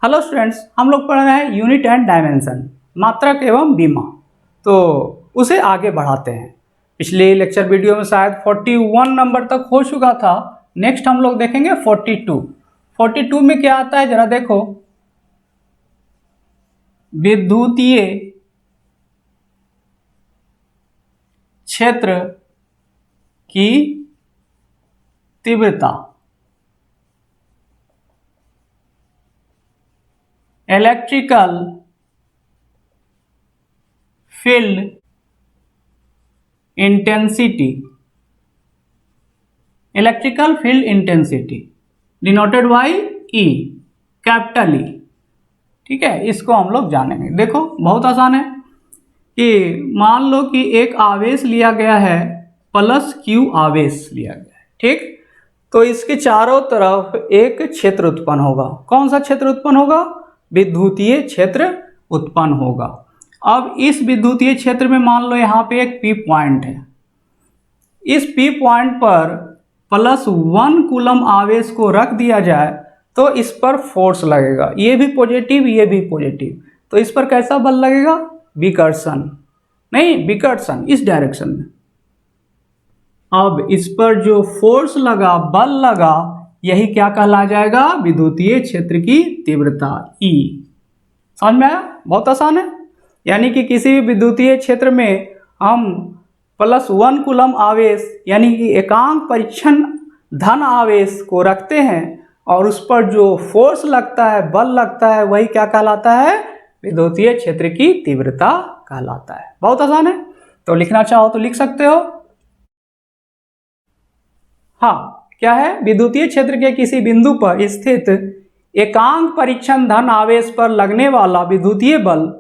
Hello students, हम लोग पढ़ रहे हैं यूनिट एंड डायमेंशन, मात्रक एवं बीमा। तो उसे आगे बढ़ाते हैं। पिछले लेक्चर वीडियो में शायद 41 नंबर तक हो चुका था। नेक्स्ट हम लोग देखेंगे 42। 42 में क्या आता है जरा देखो। विद्युतीय क्षेत्र की तीव्रता, electrical field intensity, electrical field intensity denoted by E, capital E. ठीक है, इसको हम लोग जानेंगे। देखो बहुत आसान है कि मान लो कि एक आवेश लिया गया है, प्लस क्यू आवेश लिया गया है। ठीक, तो इसके चारों तरफ एक क्षेत्र उत्पन्न होगा। कौन सा क्षेत्र उत्पन्न होगा? विद्युतीय क्षेत्र उत्पन्न होगा। अब इस विद्युतीय क्षेत्र में मान लो यहाँ पे एक पी पॉइंट है। इस पी पॉइंट पर +1 कूलम आवेश को रख दिया जाए तो इस पर फोर्स लगेगा। ये भी पॉजिटिव, ये भी पॉजिटिव। तो इस पर कैसा बल लगेगा? विकर्षण, नहीं विकर्षण, इस डायरेक्शन में। अब इस पर जो फोर्स लगा, बल लगा, यही क्या कहला जाएगा? विद्युतीय क्षेत्र की तीव्रता ई। समझ में आया? बहुत आसान है। यानी कि किसी भी विद्युतीय क्षेत्र में हम +1 कूलम आवेश यानी कि एकांक परीक्षण धन आवेश को रखते हैं और उस पर जो फोर्स लगता है, बल लगता है, वही क्या कहलाता है? विद्युतीय क्षेत्र की तीव्रता कहलाता है। बहुत आसान है। तो लिखना चाहो तो लिख सकते हो। हाँ, क्या है? विद्युतीय क्षेत्र के किसी बिंदु पर स्थित एकांक परीक्षण धन आवेश पर लगने वाला विद्युतीय बल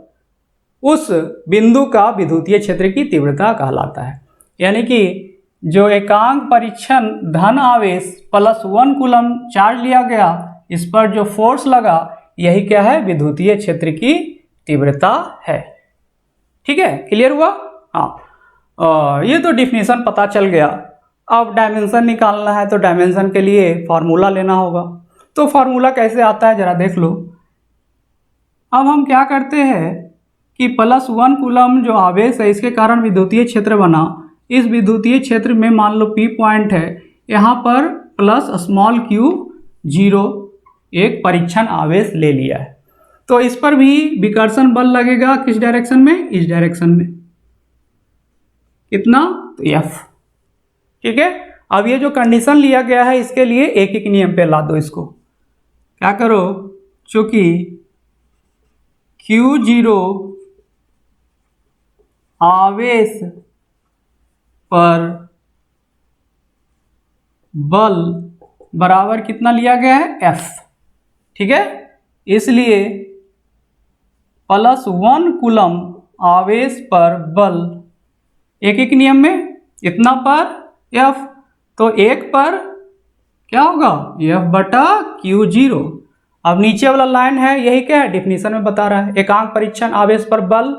उस बिंदु का विद्युतीय क्षेत्र की तीव्रता कहलाता है। यानी कि जो एकांक परीक्षण धन आवेश +1 कूलम चार्ज लिया गया, इस पर जो फोर्स लगा, यही क्या है? विद्युतीय क्षेत्र की तीव्रता है। ठीक है, क्लियर हुआ? हाँ, ये तो डिफिनीशन पता चल गया। अब डायमेंशन निकालना है तो डायमेंशन के लिए फार्मूला लेना होगा। तो फार्मूला कैसे आता है जरा देख लो। अब हम क्या करते हैं कि +1 कूलम जो आवेश है, इसके कारण विद्युतीय क्षेत्र बना। इस विद्युतीय क्षेत्र में मान लो पी पॉइंट है, यहाँ पर +q0 एक परीक्षण आवेश ले लिया है। तो इस पर भी विकर्षण बल लगेगा। किस डायरेक्शन में? इस डायरेक्शन में। कितना? तो F। ठीक है, अब ये जो कंडीशन लिया गया है, इसके लिए एक नियम पे ला दो इसको। क्या करो? चूंकि Q0 आवेश पर बल बराबर कितना लिया गया है? F। ठीक है, इसलिए +1 कूलम आवेश पर बल एक नियम में इतना पर F, तो 1 पर क्या होगा? F/Q0। अब नीचे वाला लाइन है, यही क्या है? डिफिनीशन में बता रहा है। एकांक परीक्षण आवेश पर बल,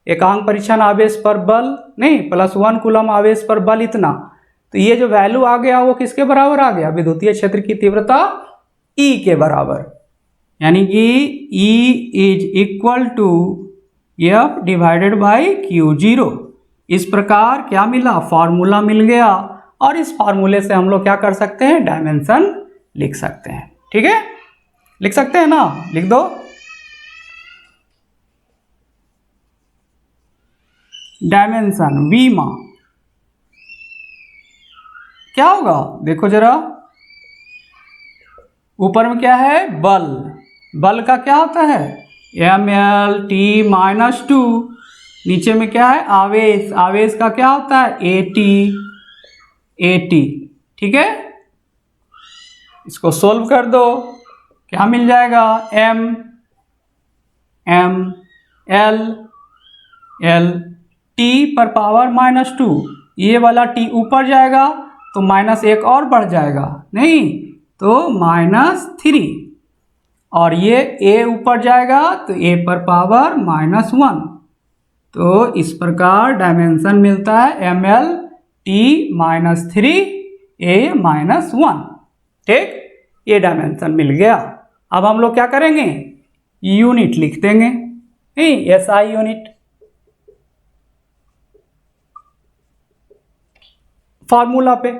एकांक परीक्षण आवेश पर बल नहीं, +1 कूलम आवेश पर बल इतना। तो ये जो वैल्यू आ गया वो किसके बराबर आ गया? विद्युतीय क्षेत्र की तीव्रता E के बराबर। यानी कि E = F/Q0। इस प्रकार क्या मिला? फार्मूला मिल गया। और इस फार्मूले से हम लोग क्या कर सकते हैं? डायमेंशन लिख सकते हैं। ठीक है, लिख सकते हैं ना? लिख दो। डायमेंशन बीमा क्या होगा? देखो जरा, ऊपर में क्या है? बल। बल का क्या होता है? mL/T-2। नीचे में क्या है? आवेश। आवेश का क्या होता है? AT। ठीक है, इसको सोल्व कर दो। क्या मिल जाएगा? mL/T⁻²। ये वाला T ऊपर जाएगा तो -1 और बढ़ जाएगा, नहीं तो -3। और ये A ऊपर जाएगा तो A⁻⁻1। तो इस प्रकार डायमेंशन मिलता है mL/T-3 A-1। ठीक, ये डायमेंशन मिल गया। अब हम लोग क्या करेंगे, यूनिट लिख देंगे, नहीं, एसआई यूनिट। फॉर्मूला पे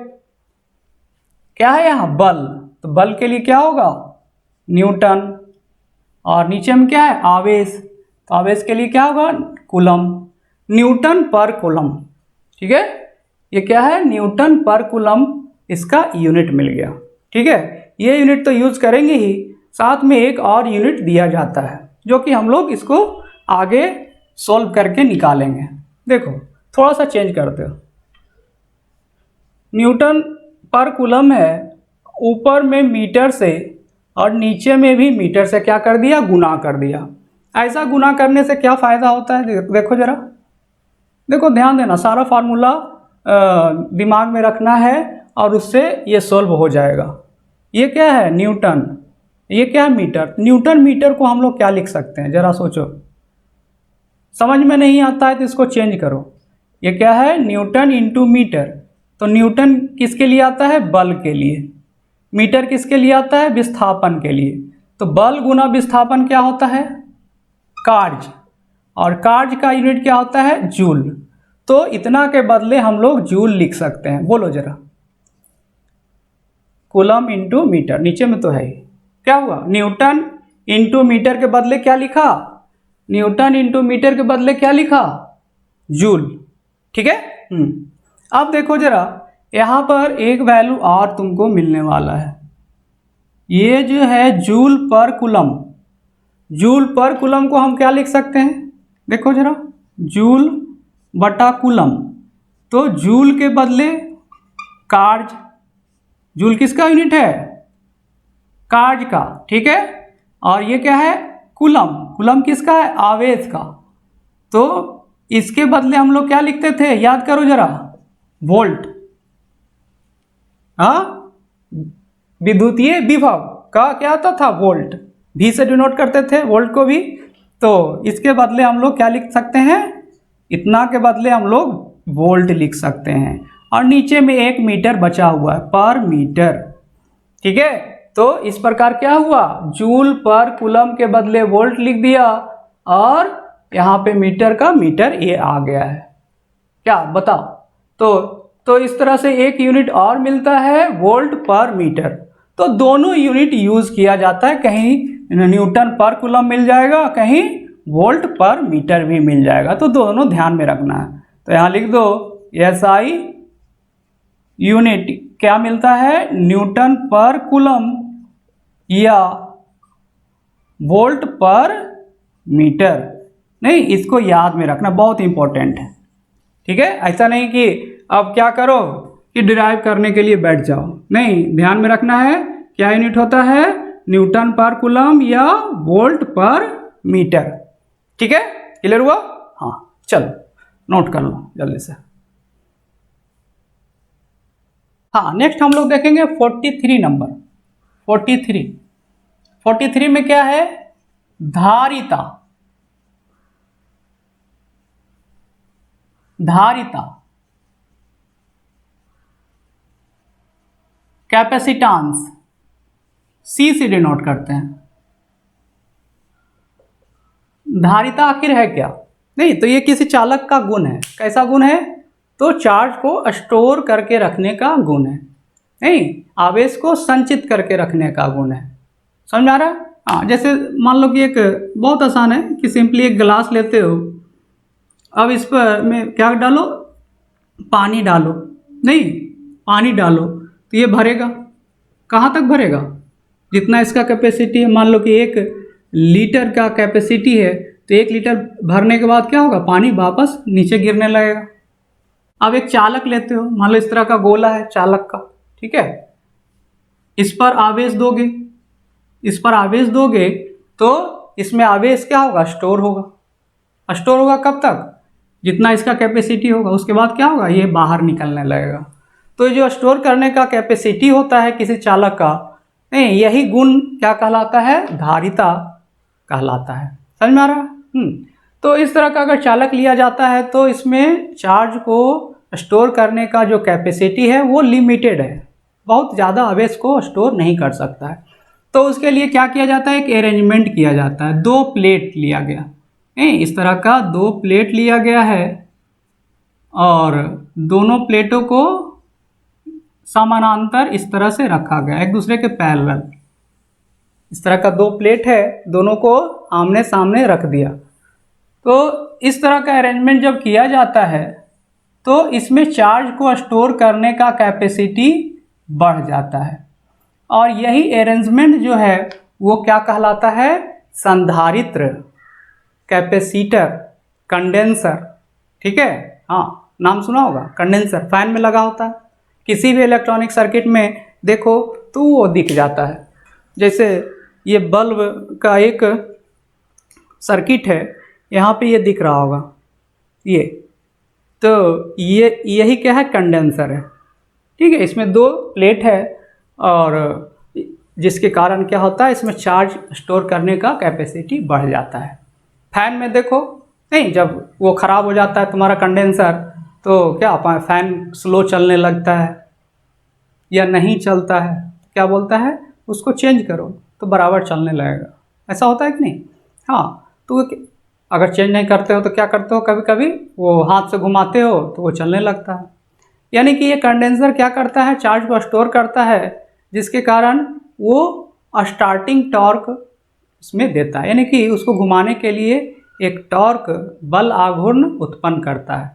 क्या है यहाँ, बल, तो बल के लिए क्या होगा, न्यूटन, और नीचे में क्या है, आवेश, तो आवेश के लिए क्या होगा, कूलम, न्यूटन पर कूलम। ठीक है, ये क्या है, न्यूटन पर कूलम, इसका यूनिट मिल गया। ठीक है, ये यूनिट तो यूज करेंगे ही, साथ में एक और यूनिट दिया जाता है जो कि हम लोग इसको आगे सोल्व करके निकालेंगे। देखो थोड़ा सा चेंज करते हो, न्यूटन पर कूलम है, ऊपर में मीटर से और नीचे में भी मीटर से क्या कर दिया, गुना कर दिया। ऐसा गुना करने से क्या फ़ायदा होता है, देखो जरा, देखो ध्यान देना, सारा फार्मूला दिमाग में रखना है और उससे ये सोल्व हो जाएगा। ये क्या है, न्यूटन, ये क्या है, मीटर। न्यूटन मीटर को हम लोग क्या लिख सकते हैं, जरा सोचो, समझ में नहीं आता है तो इसको चेंज करो। ये क्या है, न्यूटन इंटू मीटर, तो न्यूटन किसके लिए आता है, बल के लिए, मीटर किसके लिए आता है, विस्थापन के लिए। तो बल गुना विस्थापन क्या होता है, कार्य, और कार्य का यूनिट क्या होता है, जूल। तो इतना के बदले हम लोग जूल लिख सकते हैं, बोलो जरा, कूलम इंटू मीटर, नीचे में तो है ही, क्या हुआ, न्यूटन इंटू मीटर के बदले क्या लिखा, न्यूटन इंटू मीटर के बदले क्या लिखा, जूल। ठीक है, अब देखो जरा, यहाँ पर एक वैल्यू और तुमको मिलने वाला है, ये जो है जूल पर कूलम। जूल पर कूलम को हम क्या लिख सकते हैं, देखो जरा, जूल बटा कूलम, तो जूल के बदले कार्य, जूल किसका यूनिट है, कार्य का। ठीक है, और ये क्या है, कूलम, कूलम किसका है, आवेश का। तो इसके बदले हम लोग क्या लिखते थे, याद करो जरा, वोल्ट। हाँ, विद्युतीय विभव का क्या आता था, वोल्ट, भी से डिनोट करते थे वोल्ट को भी। तो इसके बदले हम लोग क्या लिख सकते हैं, इतना के बदले हम लोग वोल्ट लिख सकते हैं, और नीचे में एक मीटर बचा हुआ है, पर मीटर। ठीक है, तो इस प्रकार क्या हुआ, जूल पर कूलम के बदले वोल्ट लिख दिया, और यहाँ पे मीटर का मीटर ये आ गया है, क्या बताओ। तो इस तरह से एक यूनिट और मिलता है, वोल्ट पर मीटर। तो दोनों यूनिट यूज किया जाता है, कहीं न्यूटन पर कूलम मिल जाएगा, कहीं वोल्ट पर मीटर भी मिल जाएगा, तो दोनों ध्यान में रखना है। तो यहाँ लिख दो, एसआई यूनिट क्या मिलता है, न्यूटन पर कूलम या वोल्ट पर मीटर। नहीं, इसको याद में रखना, बहुत इंपॉर्टेंट है। ठीक है, ऐसा नहीं कि अब क्या करो कि डिराइव करने के लिए बैठ जाओ, नहीं, ध्यान में रखना है क्या यूनिट होता है, न्यूटन पर कूलम या वोल्ट पर मीटर। ठीक है, क्लियर हुआ, हाँ, चलो नोट कर लो जल्दी से। हाँ, नेक्स्ट हम लोग देखेंगे 43 नंबर, 43 में क्या है, धारिता, धारिता, कैपेसिटांस, सी से डिनोट करते हैं। धारिता आखिर है क्या, नहीं, तो ये किसी चालक का गुण है, कैसा गुण है, तो चार्ज को स्टोर करके रखने का गुण है, नहीं, आवेश को संचित करके रखने का गुण है। समझ आ रहा है, हाँ, जैसे मान लो कि एक बहुत आसान है कि सिंपली एक गिलास लेते हो, अब इस पर में क्या डालो, पानी डालो, नहीं, पानी डालो तो ये भरेगा, कहाँ तक भरेगा, जितना इसका कैपेसिटी है। मान लो कि 1 लीटर का कैपेसिटी है, तो 1 लीटर भरने के बाद क्या होगा, पानी वापस नीचे गिरने लगेगा। अब एक चालक लेते हो, मान लो इस तरह का गोला है चालक का, ठीक है, इस पर आवेश दोगे, इस पर आवेश दोगे तो इसमें आवेश क्या होगा, स्टोर होगा। स्टोर होगा कब तक, जितना इसका कैपेसिटी होगा, उसके बाद क्या होगा, ये बाहर निकलने लगेगा। तो जो स्टोर करने का कैपेसिटी होता है किसी चालक का, नहीं, यही गुण क्या कहलाता है, धारिता कहलाता है। समझ में आ रहा है। तो इस तरह का अगर चालक लिया जाता है तो इसमें चार्ज को स्टोर करने का जो कैपेसिटी है वो लिमिटेड है, बहुत ज़्यादा आवेश को स्टोर नहीं कर सकता है। तो उसके लिए क्या किया जाता है, एक अरेंजमेंट किया जाता है। 2 प्लेट लिया गया, इस तरह का 2 प्लेट लिया गया है और दोनों प्लेटों को समानांतर इस तरह से रखा गया, एक दूसरे के पैरेलल। इस तरह का 2 प्लेट है, दोनों को आमने सामने रख दिया। तो इस तरह का अरेंजमेंट जब किया जाता है तो इसमें चार्ज को स्टोर करने का कैपेसिटी बढ़ जाता है और यही अरेंजमेंट जो है वो क्या कहलाता है, संधारित्र, कैपेसिटर, कंडेंसर। ठीक है, हाँ नाम सुना होगा, कंडेंसर फैन में लगा होता है। किसी भी इलेक्ट्रॉनिक सर्किट में देखो तो वो दिख जाता है। जैसे ये बल्ब का एक सर्किट है, यहाँ पे ये दिख रहा होगा, ये तो यही क्या है, कंडेंसर है। ठीक है, इसमें 2 प्लेट है और जिसके कारण क्या होता है, इसमें चार्ज स्टोर करने का कैपेसिटी बढ़ जाता है। फैन में देखो नहीं, जब वो ख़राब हो जाता है तुम्हारा कंडेंसर तो क्या फैन स्लो चलने लगता है या नहीं चलता है, क्या बोलता है, उसको चेंज करो तो बराबर चलने लगेगा। ऐसा होता है कि नहीं? हाँ, तो अगर चेंज नहीं करते हो तो क्या करते हो, कभी कभी वो हाथ से घुमाते हो तो वो चलने लगता है। यानी कि ये कंडेंसर क्या करता है, चार्ज को स्टोर करता है, जिसके कारण वो स्टार्टिंग टॉर्क उसमें देता है, यानी कि उसको घुमाने के लिए एक टॉर्क बल आघूर्ण उत्पन्न करता है।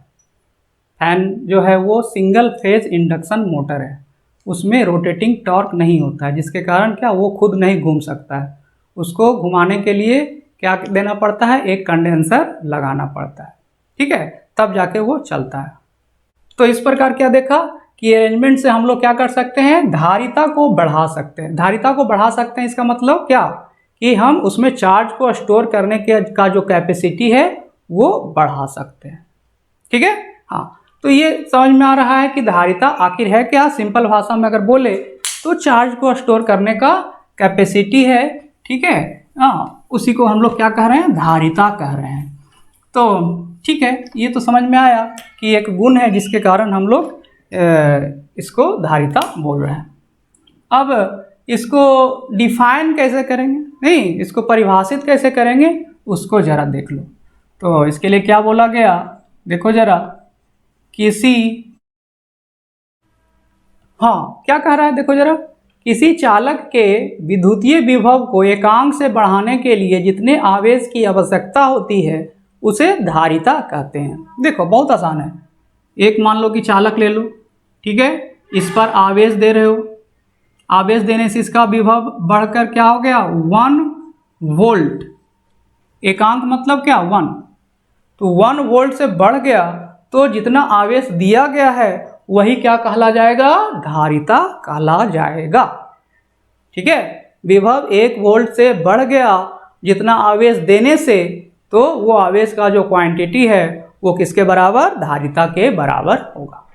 फैन जो है वो सिंगल फेज इंडक्शन मोटर है, उसमें रोटेटिंग टॉर्क नहीं होता है, जिसके कारण क्या वो खुद नहीं घूम सकता है। उसको घुमाने के लिए क्या देना पड़ता है, एक कंडेंसर लगाना पड़ता है। ठीक है, तब जाके वो चलता है। तो इस प्रकार क्या देखा कि अरेंजमेंट से हम लोग क्या कर सकते हैं, धारिता को बढ़ा सकते हैं। धारिता को बढ़ा सकते हैं इसका मतलब क्या कि हम उसमें चार्ज को स्टोर करने के का जो कैपेसिटी है वो बढ़ा सकते हैं। ठीक है, हाँ, तो ये समझ में आ रहा है कि धारिता आखिर है क्या। सिंपल भाषा में अगर बोले तो चार्ज को स्टोर करने का कैपेसिटी है। ठीक है, हाँ, उसी को हम लोग क्या कह रहे हैं, धारिता कह रहे हैं। तो ठीक है, ये तो समझ में आया कि एक गुण है जिसके कारण हम लोग इसको धारिता बोल रहे हैं। अब इसको डिफाइन कैसे करेंगे, नहीं इसको परिभाषित कैसे करेंगे उसको जरा देख लो। तो इसके लिए क्या बोला गया, देखो जरा, किसी, हाँ क्या कह रहा है, देखो जरा, किसी चालक के विद्युतीय विभव को एकांक से बढ़ाने के लिए जितने आवेश की आवश्यकता होती है उसे धारिता कहते हैं। देखो बहुत आसान है, एक मान लो कि चालक ले लो, ठीक है, इस पर आवेश दे रहे हो, आवेश देने से इसका विभव बढ़कर क्या हो गया, 1 वोल्ट। एकांक मतलब क्या, 1, तो 1 वोल्ट से बढ़ गया तो जितना आवेश दिया गया है वही क्या कहला जाएगा, धारिता कहला जाएगा। ठीक है, विभव 1 वोल्ट से बढ़ गया जितना आवेश देने से, तो वो आवेश का जो क्वांटिटी है वो किसके बराबर, धारिता के बराबर होगा।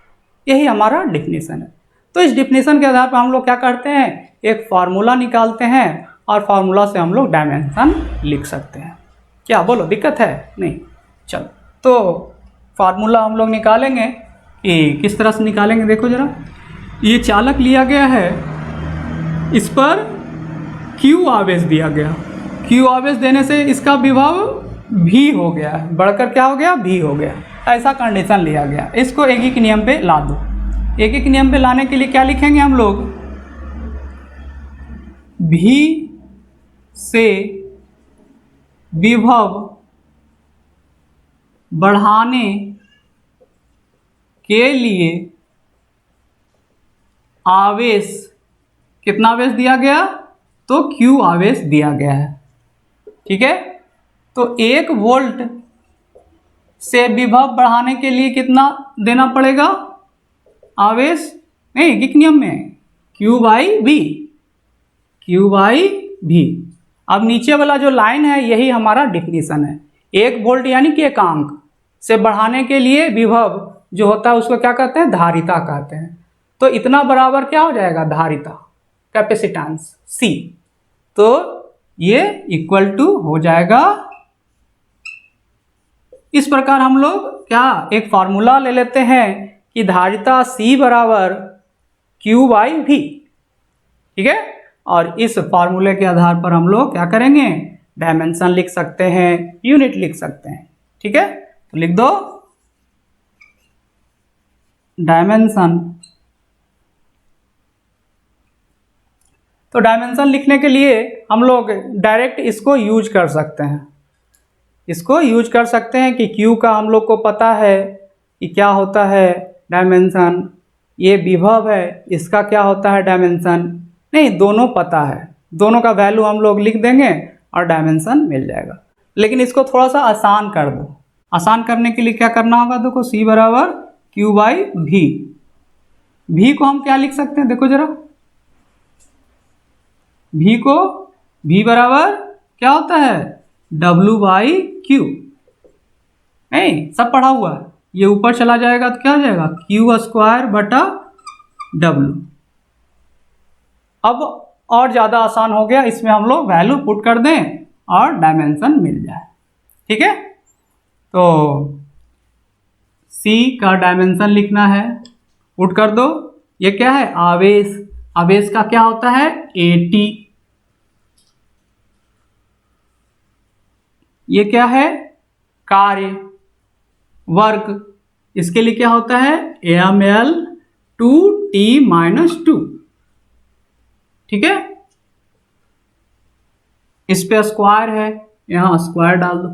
यही हमारा डिफिनीशन है। तो इस डिफिनीशन के आधार पर हम लोग क्या करते हैं, एक फार्मूला निकालते हैं और फार्मूला से हम लोग डायमेंशन लिख सकते हैं। क्या बोलो, दिक्कत है? नहीं, चलो तो फार्मूला हम लोग निकालेंगे कि किस तरह से निकालेंगे। देखो जरा, ये चालक लिया गया है, इस पर Q आवेश दिया गया, Q आवेश देने से इसका विभव V हो गया, बढ़कर क्या हो गया, V हो गया। ऐसा कंडीशन लिया गया। इसको एक नियम पे ला दो। एक नियम पे लाने के लिए क्या लिखेंगे हम लोग, V से विभव बढ़ाने के लिए आवेश, कितना आवेश दिया गया, तो Q आवेश दिया गया है। ठीक है, तो 1 वोल्ट से विभव बढ़ाने के लिए कितना देना पड़ेगा, आवेश, नहीं किक नियम में Q/V, Q/V। अब नीचे वाला जो लाइन है यही हमारा डिफिनीशन है। 1 वोल्ट यानी कि एकांक से बढ़ाने के लिए विभव जो होता है उसको क्या कहते हैं, धारिता कहते हैं। तो इतना बराबर क्या हो जाएगा, धारिता, कैपेसिटेंस C। तो ये इक्वल टू हो जाएगा, इस प्रकार हम लोग क्या एक फार्मूला ले लेते हैं कि धारिता C बराबर Q/V। ठीक है, और इस फार्मूले के आधार पर हम लोग क्या करेंगे, डायमेंशन लिख सकते हैं, यूनिट लिख सकते हैं। ठीक है, तो लिख दो डायमेंशन। तो डायमेंशन लिखने के लिए हम लोग डायरेक्ट इसको यूज कर सकते हैं, इसको यूज कर सकते हैं कि क्यू का हम लोग को पता है कि क्या होता है डायमेंशन, ये विभव है, इसका क्या होता है डायमेंशन, नहीं दोनों पता है, दोनों का वैल्यू हम लोग लिख देंगे और डायमेंशन मिल जाएगा। लेकिन इसको थोड़ा सा आसान कर दो। आसान करने के लिए क्या करना होगा, देखो C बराबर Q बाई V। V को हम क्या लिख सकते हैं, देखो जरा, V को V बराबर क्या होता है W बाई Q, नहीं सब पढ़ा हुआ है, ये ऊपर चला जाएगा तो क्या हो जाएगा Q स्क्वायर बटा W। अब और ज़्यादा आसान हो गया, इसमें हम लोग वैल्यू पुट कर दें और डायमेंशन मिल जाए। ठीक है, तो C का डायमेंशन लिखना है, पुट कर दो। ये क्या है आवेश, आवेश का क्या होता है AT। ये क्या है कार्य वर्क, इसके लिए क्या होता है ml 2t-2। ठीक है, इस पे स्क्वायर है, यहां स्क्वायर डाल दो।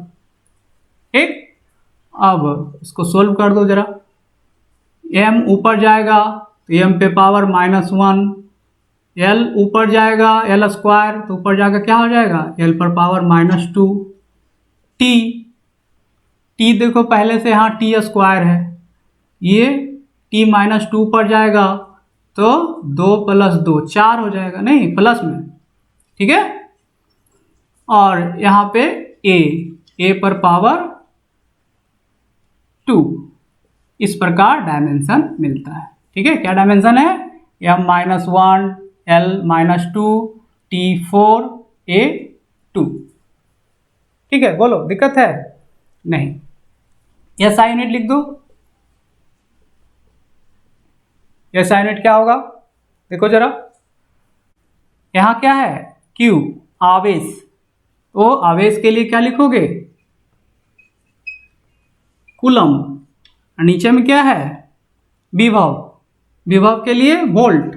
ठीक, अब इसको सोल्व कर दो जरा, m ऊपर जाएगा तो m पे पावर -1, l ऊपर जाएगा l स्क्वायर तो ऊपर जाकर क्या हो जाएगा l पर पावर -2, t देखो पहले से यहाँ t स्क्वायर है, ये t-2 पर जाएगा तो 2 + 2 4 हो जाएगा, नहीं प्लस में। ठीक है, और यहाँ पे a पर पावर 2, इस प्रकार डायमेंशन मिलता है। ठीक है, क्या डायमेंशन है m-1 l-2 t4 a2। ठीक है, बोलो दिक्कत है नहीं। SI यूनिट लिख दो। SI यूनिट क्या होगा, देखो जरा, यहाँ क्या है Q आवेश, तो आवेश के लिए क्या लिखोगे कूलम, नीचे में क्या है विभव, विभव के लिए वोल्ट,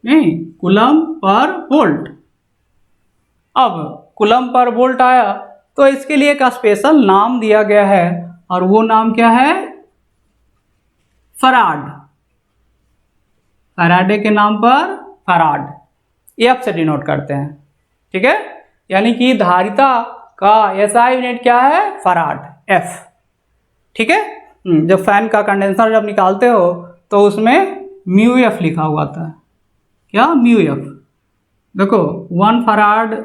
नहीं कूलम पर वोल्ट। अब कूलम पर वोल्ट आया तो इसके लिए एक स्पेशल नाम दिया गया है, और वो नाम क्या है फराड, फराडे के नाम पर फराड, F से डिनोट करते हैं। ठीक है, यानी कि धारिता का SI यूनिट क्या है फराड, F। ठीक है, जब फैन का कंडेंसर जब निकालते हो तो उसमें μF लिखा हुआ था, क्या μF, देखो 1 फराड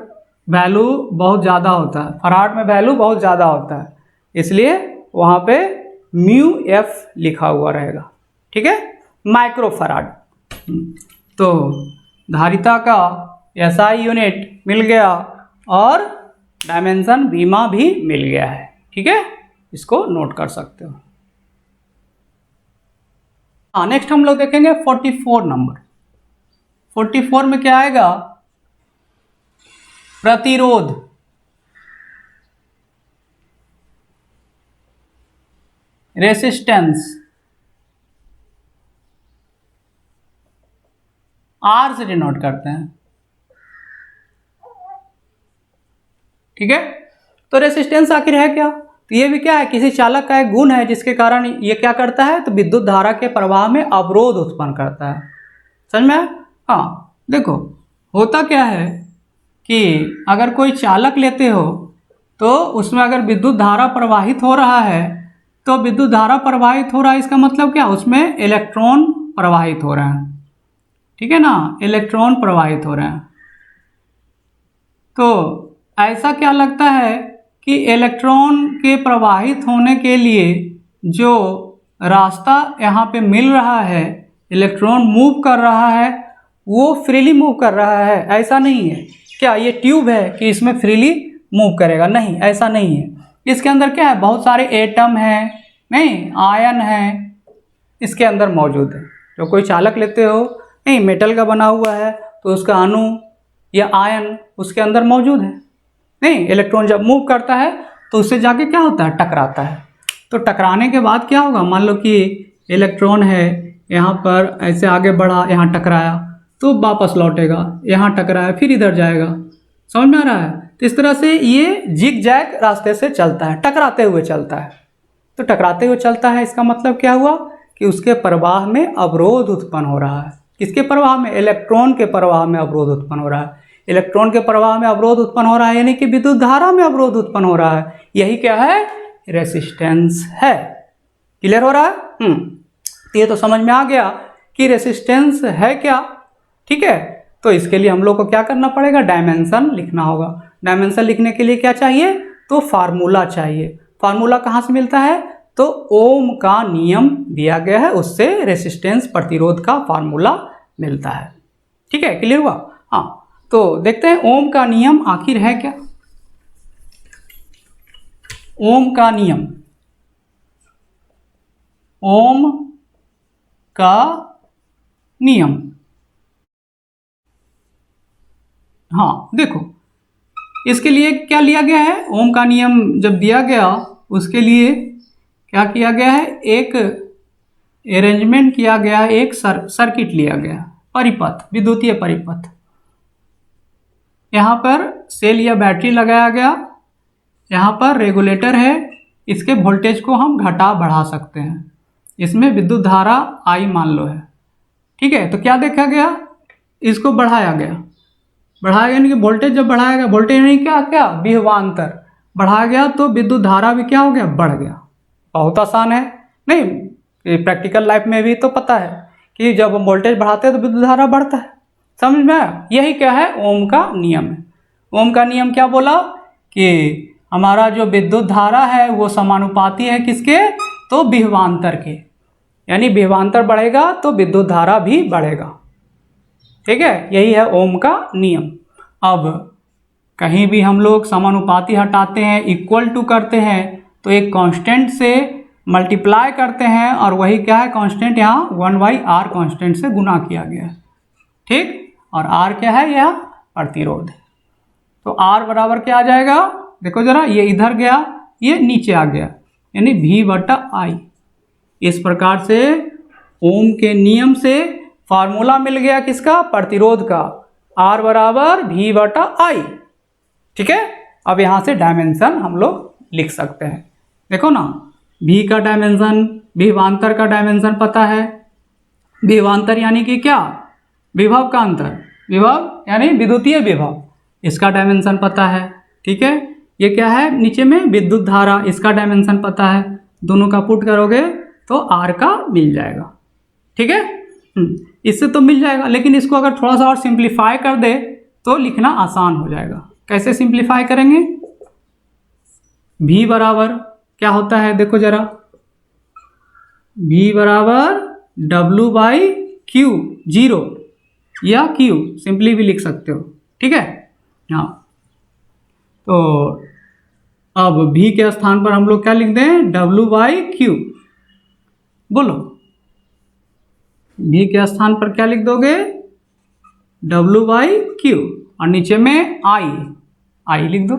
वैल्यू बहुत ज़्यादा होता है, फराड में वैल्यू बहुत ज़्यादा होता है, इसलिए वहाँ पे μF लिखा हुआ रहेगा। ठीक है, माइक्रो फराड। तो धारिता का SI यूनिट मिल गया और डायमेंशन बीमा भी मिल गया है। ठीक है, इसको नोट कर सकते हो। हाँ, नेक्स्ट हम लोग देखेंगे 44 नंबर। 44 में क्या आएगा प्रतिरोध, रेसिस्टेंस, R से डिनोट करते हैं। ठीक है, तो रेसिस्टेंस आखिर है क्या, तो ये भी क्या है किसी चालक का एक गुण है जिसके कारण ये क्या करता है तो विद्युत धारा के प्रवाह में अवरोध उत्पन्न करता है। समझ में? हाँ, देखो होता क्या है कि अगर कोई चालक लेते हो तो उसमें अगर विद्युत धारा प्रवाहित हो रहा है तो विद्युत धारा प्रवाहित हो रहा है इसका मतलब क्या, उसमें इलेक्ट्रॉन प्रवाहित हो रहे हैं। ठीक है ना, इलेक्ट्रॉन प्रवाहित हो रहे हैं। तो ऐसा क्या लगता है कि इलेक्ट्रॉन के प्रवाहित होने के लिए जो रास्ता यहाँ पे मिल रहा है, इलेक्ट्रॉन मूव कर रहा है, वो फ्रीली मूव कर रहा है, ऐसा नहीं है। क्या ये ट्यूब है कि इसमें फ्रीली मूव करेगा, नहीं ऐसा नहीं है। इसके अंदर क्या है बहुत सारे एटम हैं, नहीं आयन हैं इसके अंदर मौजूद है। जो कोई चालक लेते हो नहीं, मेटल का बना हुआ है तो उसका अणु या आयन उसके अंदर मौजूद है। नहीं, इलेक्ट्रॉन जब मूव करता है तो उससे जाके क्या होता है, टकराता है। तो टकराने के बाद क्या होगा, मान लो कि इलेक्ट्रॉन है यहाँ पर ऐसे आगे बढ़ा, यहाँ टकराया तो वापस लौटेगा, यहाँ टकराया फिर इधर जाएगा। समझ में आ रहा है? तो इस तरह से ये जिग जैग रास्ते से चलता है, टकराते हुए चलता है। तो टकराते हुए चलता है, इसका मतलब क्या हुआ कि उसके प्रवाह में अवरोध उत्पन्न हो रहा है। किसके प्रवाह में? इलेक्ट्रॉन के प्रवाह में अवरोध उत्पन्न हो रहा है। इलेक्ट्रॉन के प्रवाह में अवरोध उत्पन्न हो रहा है यानी कि विद्युत धारा में अवरोध उत्पन्न हो रहा है। यही क्या है? रेसिस्टेंस है। क्लियर हो रहा है? ये तो समझ में आ गया कि रेसिस्टेंस है क्या। ठीक है, तो इसके लिए हम लोग को क्या करना पड़ेगा, डायमेंशन लिखना होगा। डायमेंशन लिखने के लिए क्या चाहिए, तो फार्मूला चाहिए। फार्मूला कहाँ से मिलता है, तो ओम का नियम दिया गया है, उससे रेसिस्टेंस प्रतिरोध का फार्मूला मिलता है। ठीक है, क्लियर हुआ? हाँ, तो देखते हैं ओम का नियम आखिर है क्या। ओम का नियम, ओम का नियम, हाँ देखो इसके लिए क्या लिया गया है, ओम का नियम जब दिया गया उसके लिए क्या किया गया है, एक अरेंजमेंट किया गया, एक सर्किट लिया गया, परिपथ, विद्युतीय परिपथ। यहाँ पर सेल या बैटरी लगाया गया, यहाँ पर रेगुलेटर है, इसके वोल्टेज को हम घटा बढ़ा सकते हैं। इसमें विद्युत धारा आई मान लो है। ठीक है, तो क्या देखा गया, इसको बढ़ाया गया, बढ़ाया यानी कि वोल्टेज जब बढ़ाया गया, वोल्टेज नहीं क्या क्या विभवांतर बढ़ाया गया तो विद्युत धारा भी क्या हो गया, बढ़ गया। बहुत आसान है, नहीं प्रैक्टिकल लाइफ में भी तो पता है कि जब हम वोल्टेज बढ़ाते हैं तो विद्युत धारा बढ़ता है। समझ में आया? यही क्या है, ओम का नियम है। ओम का नियम क्या बोला कि हमारा जो विद्युत धारा है वो समानुपाती है किसके, तो विभवांतर के, यानी विभवांतर बढ़ेगा तो विद्युत धारा भी बढ़ेगा। ठीक है, यही है ओम का नियम। अब कहीं भी हम लोग समानुपाती हटाते हैं, इक्वल टू करते हैं, तो एक कांस्टेंट से मल्टीप्लाई करते हैं और वही क्या है, कांस्टेंट यहाँ 1/r कांस्टेंट से गुना किया गया है। ठीक, और r क्या है, यह प्रतिरोध है। तो r बराबर क्या आ जाएगा, देखो जरा, ये इधर गया, ये नीचे आ गया, यानी v/i। इस प्रकार से ओम के नियम से फार्मूला मिल गया किसका, प्रतिरोध का, R बराबर v/i। ठीक है, अब यहाँ से डायमेंशन हम लोग लिख सकते हैं। देखो ना, v का डायमेंशन, विभवांतर का डायमेंशन पता है। विभवांतर यानी कि क्या, विभव का अंतर, विभव यानी विद्युतीय विभव, इसका डायमेंशन पता है। ठीक है, ये क्या है नीचे में, विद्युत धारा, इसका डायमेंशन पता है। दोनों का पुट करोगे तो R का मिल जाएगा। ठीक है, इससे तो मिल जाएगा, लेकिन इसको अगर थोड़ा सा और सिंप्लीफाई कर दे तो लिखना आसान हो जाएगा। कैसे सिंप्लीफाई करेंगे, v बराबर क्या होता है, देखो जरा, v बराबर W/Q, 0 या Q सिंपली भी लिख सकते हो। ठीक है, हाँ, तो अब v के स्थान पर हम लोग क्या लिख दें, W/Q। बोलो, v के स्थान पर क्या लिख दोगे, W/Q, और नीचे में I लिख दो।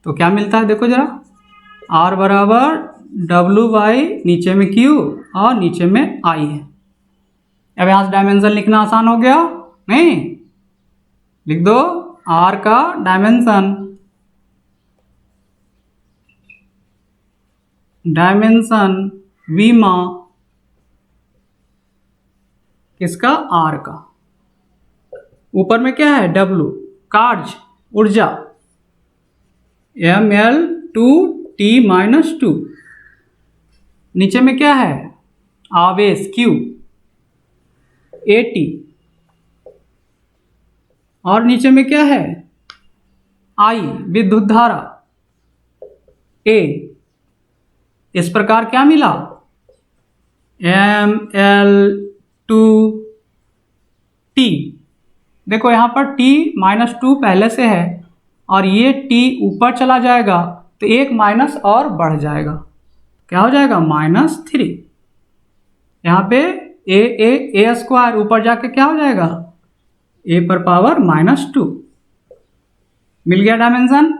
तो क्या मिलता है, देखो जरा, R बराबर W/ नीचे में Q और नीचे में I है। अब यहाँ से डायमेंशन लिखना आसान हो गया, नहीं, लिख दो R का डायमेंशन, विमा किसका, R का, ऊपर में क्या है, W, कार्य, ऊर्जा, mL/2T-2, नीचे में क्या है, आवेश, Q, AT, और नीचे में क्या है, I, विद्युत धारा, A। इस प्रकार क्या मिला, mL/2T। देखो यहाँ पर T-2 पहले से है और ये T ऊपर चला जाएगा तो एक माइनस और बढ़ जाएगा, क्या हो जाएगा, -3। यहाँ पे ए स्क्वायर ऊपर जाके क्या हो जाएगा, ए पर पावर -2, मिल गया डायमेंशन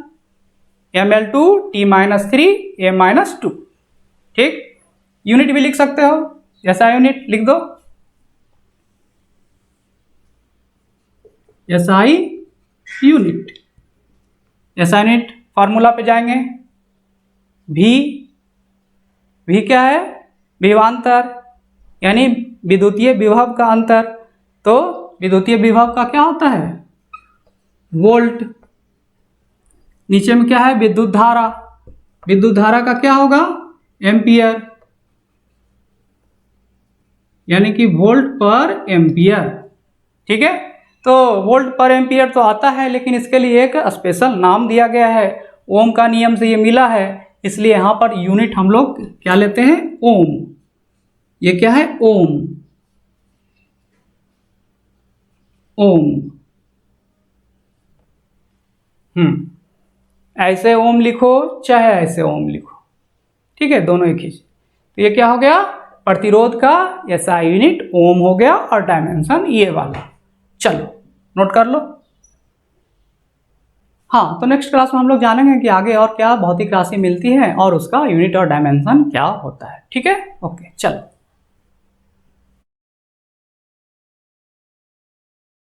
ml2 t-3 a-2। ठीक, यूनिट भी लिख सकते हो, ऐसा यूनिट लिख दो, SI unit. SI unit formula पे जाएंगे, V क्या है, विभवांतर यानी विद्युतीय विभव का अंतर। तो विद्युतीय विभव का क्या होता है, वोल्ट। नीचे में क्या है, विद्युत धारा, विद्युत धारा का क्या होगा, एम्पियर, यानी कि वोल्ट पर एम्पियर। ठीक है, तो वोल्ट पर एम्पियर तो आता है, लेकिन इसके लिए एक स्पेशल नाम दिया गया है, ओम का नियम से ये मिला है, इसलिए यहाँ पर यूनिट हम लोग क्या लेते हैं, ओम। ये क्या है, ओम, ओम। ऐसे ओम लिखो चाहे ऐसे ओम लिखो, ठीक है, दोनों एक ही। तो ये क्या हो गया, प्रतिरोध का SI यूनिट ओम हो गया और डायमेंशन ये वाला। चलो नोट कर लो। हाँ, तो नेक्स्ट क्लास में हम लोग जानेंगे कि आगे और क्या भौतिक राशि मिलती है और उसका यूनिट और डायमेंशन क्या होता है। ठीक है, ओके, चलो।